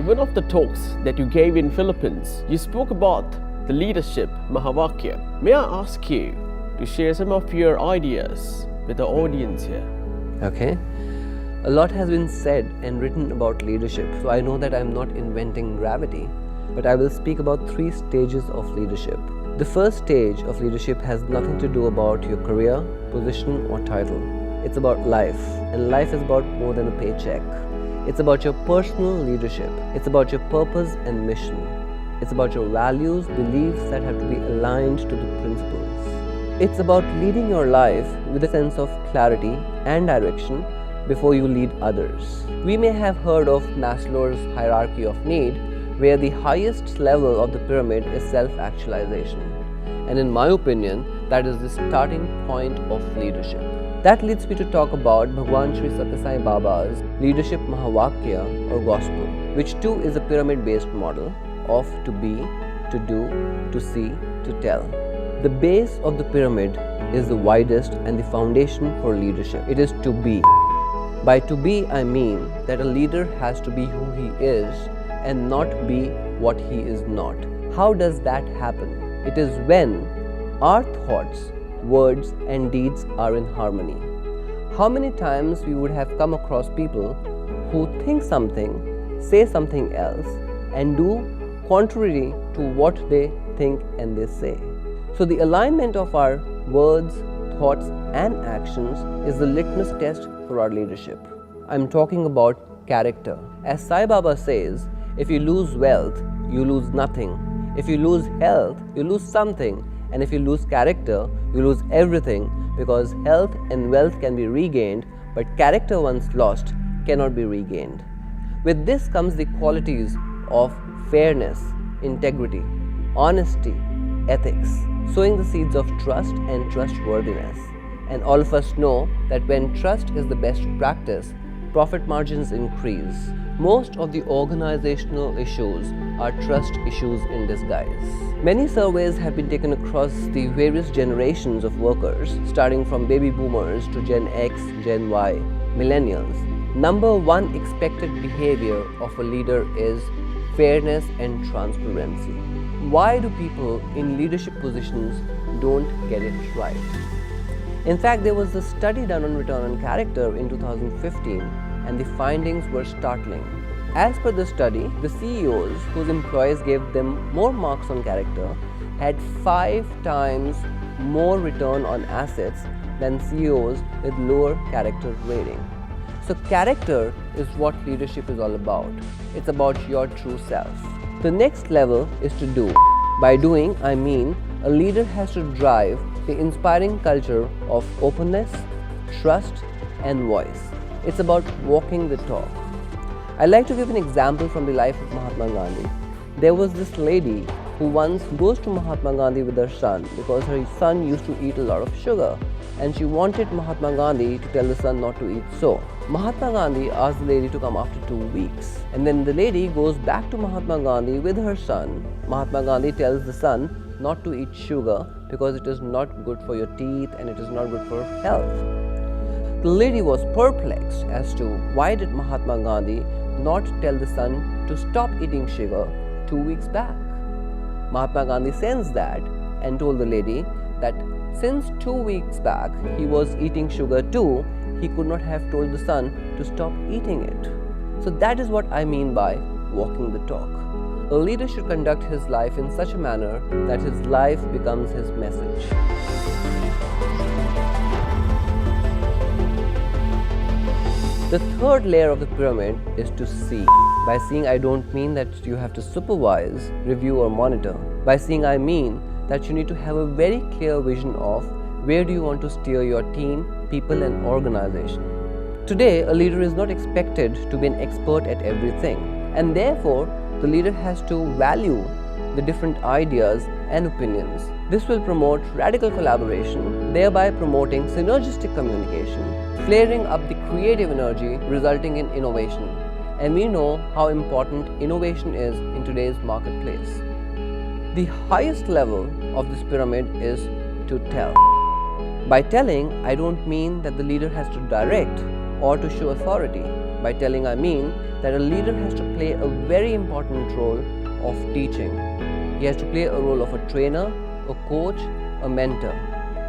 one of the talks that you gave in Philippines, you spoke about the leadership Mahavakya. May I ask you to share some of your ideas with the audience here? Okay. A lot has been said and written about leadership, so I know that I'm not inventing gravity, but I will speak about 3 stages of leadership. The first stage of leadership has nothing to do about your career, position or title. It's about life, and life is about more than a paycheck. It's about your personal leadership. It's about your purpose and mission. It's about your values, beliefs that have to be aligned to the principles. It's about leading your life with a sense of clarity and direction before you lead others. We may have heard of Maslow's hierarchy of need, where the highest level of the pyramid is self-actualization. And in my opinion, that is the starting point of leadership. That leads me to talk about Bhagwan Sri Sathya Sai Baba's leadership Mahavakya or gospel, which too is a pyramid-based model of to be, to do, to see, to tell. The base of the pyramid is the widest and the foundation for leadership. It is to be. By to be, I mean that a leader has to be who he is and not be what he is not. How does that happen? It is when our thoughts, words and deeds are in harmony. How many times we would have come across people who think something, say something else and do contrary to what they think and they say. So the alignment of our words, thoughts and actions is the litmus test for our leadership. I'm talking about character. As Sai Baba says, if you lose wealth, you lose nothing. If you lose health, you lose something. And if you lose character, you lose everything, because health and wealth can be regained, but character once lost cannot be regained. With this comes the qualities of fairness, integrity, honesty, ethics, sowing the seeds of trust and trustworthiness. And all of us know that when trust is the best practice, profit margins increase. Most of the organizational issues are trust issues in disguise. Many surveys have been taken across the various generations of workers, starting from baby boomers to Gen X, Gen Y, millennials. Number 1 expected behavior of a leader is fairness and transparency. Why do people in leadership positions don't get it right? In fact, there was a study done on return on character in 2015, and the findings were startling. As per the study, the CEOs whose employees gave them more marks on character had 5 times more return on assets than CEOs with lower character rating. So character is what leadership is all about. It's about your true self. The next level is to do. By doing, I mean a leader has to drive the inspiring culture of openness, trust and voice. It's about walking the talk. I'd like to give an example from the life of Mahatma Gandhi. There was this lady who once goes to Mahatma Gandhi with her son because her son used to eat a lot of sugar, and she wanted Mahatma Gandhi to tell the son not to eat so. Mahatma Gandhi asked the lady to come after 2 weeks, and then the lady goes back to Mahatma Gandhi with her son. Mahatma Gandhi tells the son not to eat sugar because it is not good for your teeth and it is not good for health. The lady was perplexed as to why did Mahatma Gandhi not tell the son to stop eating sugar 2 weeks back. Mahatma Gandhi sensed that and told the lady that since 2 weeks back he was eating sugar too, he could not have told the son to stop eating it. So that is what I mean by walking the talk. A leader should conduct his life in such a manner that his life becomes his message. The third layer of the pyramid is to see. By seeing, I don't mean that you have to supervise, review or monitor. By seeing, I mean that you need to have a very clear vision of where do you want to steer your team, people and organization. Today, a leader is not expected to be an expert at everything, and therefore, the leader has to value the different ideas and opinions. This will promote radical collaboration, thereby promoting synergistic communication, flaring up the creative energy resulting in innovation. And we know how important innovation is in today's marketplace. The highest level of this pyramid is to tell. By telling, I don't mean that the leader has to direct or to show authority. By telling, I mean that a leader has to play a very important role of teaching. He has to play a role of a trainer, a coach, a mentor.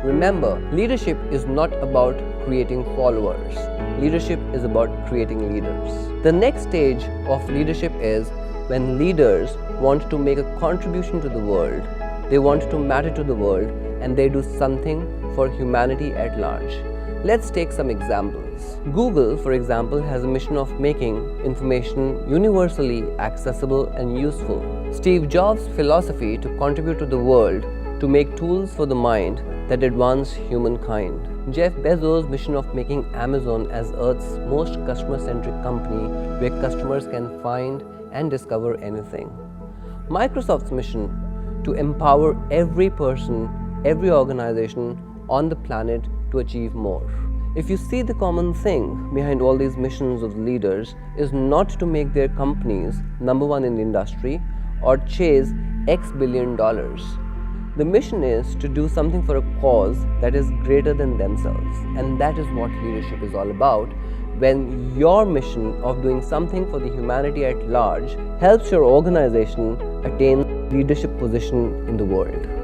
Remember, leadership is not about creating followers. Leadership is about creating leaders. The next stage of leadership is when leaders want to make a contribution to the world. They want to matter to the world and they do something for humanity at large. Let's take some examples. Google, for example, has a mission of making information universally accessible and useful. Steve Jobs' philosophy to contribute to the world, to make tools for the mind that advance humankind. Jeff Bezos' mission of making Amazon as Earth's most customer-centric company where customers can find and discover anything. Microsoft's mission to empower every person, every organization on the planet to achieve more. If you see, the common thing behind all these missions of leaders is not to make their companies number one in the industry or chase X billion dollars. The mission is to do something for a cause that is greater than themselves, and that is what leadership is all about. When your mission of doing something for the humanity at large helps your organization attain leadership position in the world.